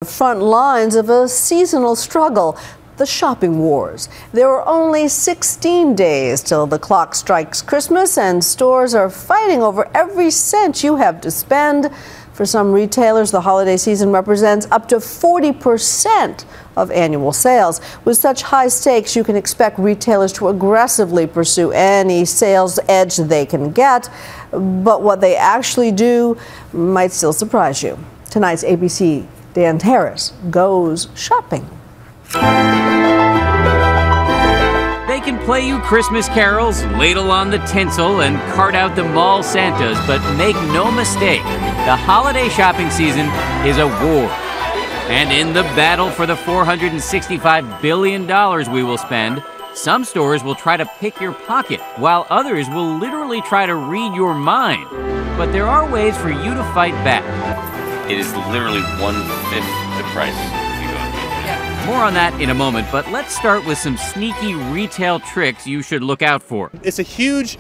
Front lines of a seasonal struggle, the shopping wars. There are only 16 days till the clock strikes Christmas, and stores are fighting over every cent you have to spend. For some retailers, the holiday season represents up to 40% of annual sales. With such high stakes, you can expect retailers to aggressively pursue any sales edge they can get. But what they actually do might still surprise you. Tonight's ABC Dan Harris goes shopping. They can play you Christmas carols, ladle on the tinsel, and cart out the mall Santas, but make no mistake, the holiday shopping season is a war. And in the battle for the $465 billion we will spend, some stores will try to pick your pocket, while others will literally try to read your mind. But there are ways for you to fight back. It is literally 1/5 the price if you go on the internet. More on that in a moment, but let's start with some sneaky retail tricks you should look out for. It's a huge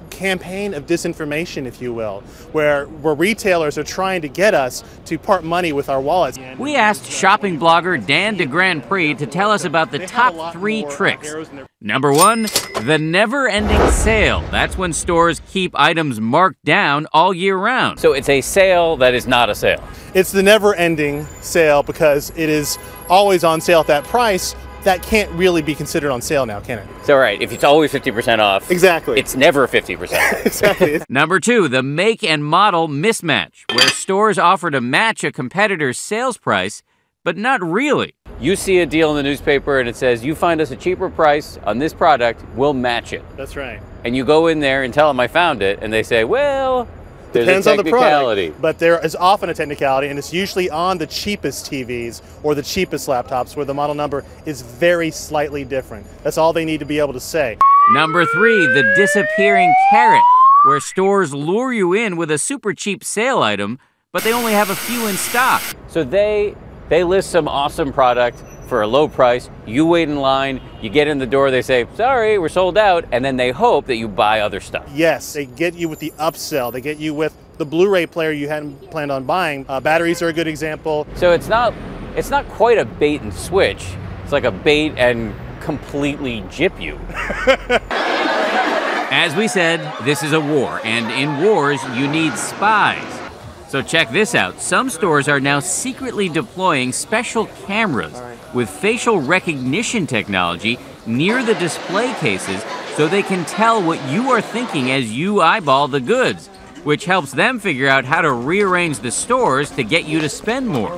campaign of disinformation, if you will, where retailers are trying to get us to part money with our wallets. We asked shopping blogger Dan de Grand Prix to tell us about the top 3 tricks. Number 1, the never-ending sale. That's when stores keep items marked down all year round. So it's a sale that is not a sale. It's the never-ending sale because it is always on sale at that price. That can't really be considered on sale now, can it? So right, if it's always 50% off, exactly, it's never 50%. Exactly. Number 2, the make and model mismatch, where stores offer to match a competitor's sales price, but not really. You see a deal in the newspaper and it says, you find us a cheaper price on this product, we'll match it. That's right. And you go in there and tell them I found it, and they say, well, there's depends a on the technicality. product, but there is often a technicality, and it's usually on the cheapest TVs or the cheapest laptops where the model number is very slightly different. That's all they need to be able to say. Number 3, the disappearing carrot, where stores lure you in with a super cheap sale item, but they only have a few in stock. So they list some awesome product for a low price, you wait in line, you get in the door, they say, sorry, we're sold out, and then they hope that you buy other stuff. Yes, they get you with the upsell, they get you with the Blu-ray player you hadn't planned on buying. Batteries are a good example. So it's not quite a bait and switch, it's like a bait and completely gyp you. As we said, this is a war, and in wars, you need spies. So check this out. Some stores are now secretly deploying special cameras with facial recognition technology near the display cases so they can tell what you are thinking as you eyeball the goods, which helps them figure out how to rearrange the stores to get you to spend more.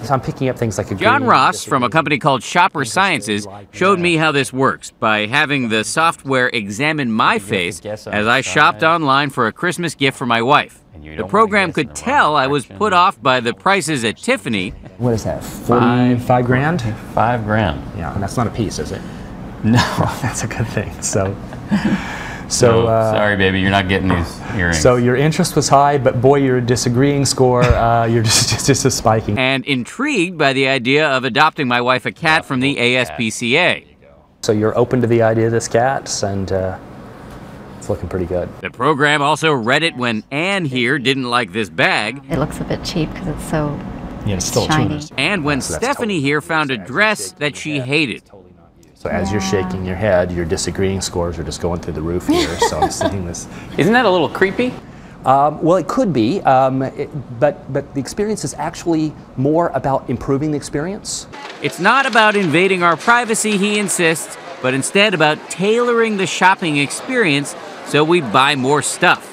So I'm picking up things like John Ross from a company called Shopper Sciences showed me how this works by having the software examine my face as I shopped online for a Christmas gift for my wife. The program could tell I was put off by the prices at Tiffany. What is that, 5 grand? 5 grand. Yeah, and that's not a piece, is it? No, that's a good thing. So sorry, baby, you're not getting these earrings. So your interest was high, but boy, your disagreeing score, you're just a spiking. And intrigued by the idea of adopting my wife a cat from the ASPCA. So you're open to the idea of this cat, and it's looking pretty good. The program also read it when Anne here didn't like this bag. It looks a bit cheap because it's so it's still shiny. And when Stephanie here found a dress that she hated. So as you're shaking your head, your disagreeing scores are just going through the roof here. So I'm seeing this. Isn't that a little creepy? Well, it could be, but the experience is actually more about improving the experience. It's not about invading our privacy, he insists, but instead about tailoring the shopping experience so we buy more stuff.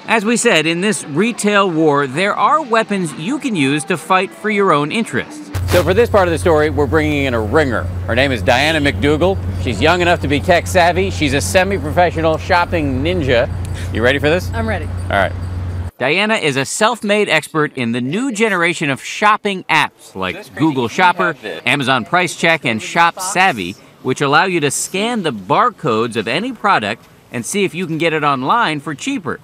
As we said, in this retail war, there are weapons you can use to fight for your own interests. So for this part of the story, we're bringing in a ringer. Her name is Diana Mcdougal. She's young enough to be tech savvy. She's a semi-professional shopping ninja. You ready for this? I'm ready. All right. Diana is a self-made expert in the new generation of shopping apps like Google Shopper, Amazon Price Check, and Shop Savvy, which allow you to scan the barcodes of any product and see if you can get it online for cheaper.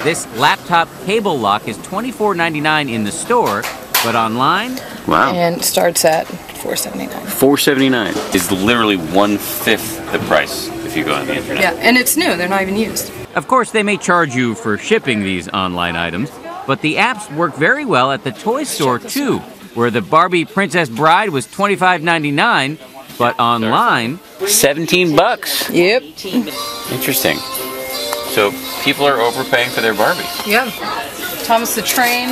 This laptop cable lock is $24.99 in the store, but online? Wow. And starts at $4.79. $4.79 is literally 1/5 the price if you go on the internet. Yeah, and it's new. They're not even used. Of course, they may charge you for shipping these online items, but the apps work very well at the toy store too, where the Barbie Princess Bride was $25.99, but online, $17. Yep. Interesting. So people are overpaying for their Barbies. Yeah. Thomas the Train,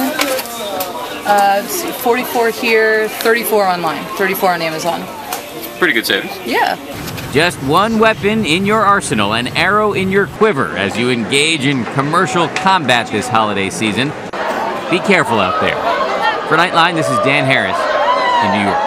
44 here, 34 online, 34 on Amazon. Pretty good savings. Yeah. just one weapon in your arsenal, an arrow in your quiver as you engage in commercial combat this holiday season. Be careful out there. For Nightline, this is Dan Harris in New York.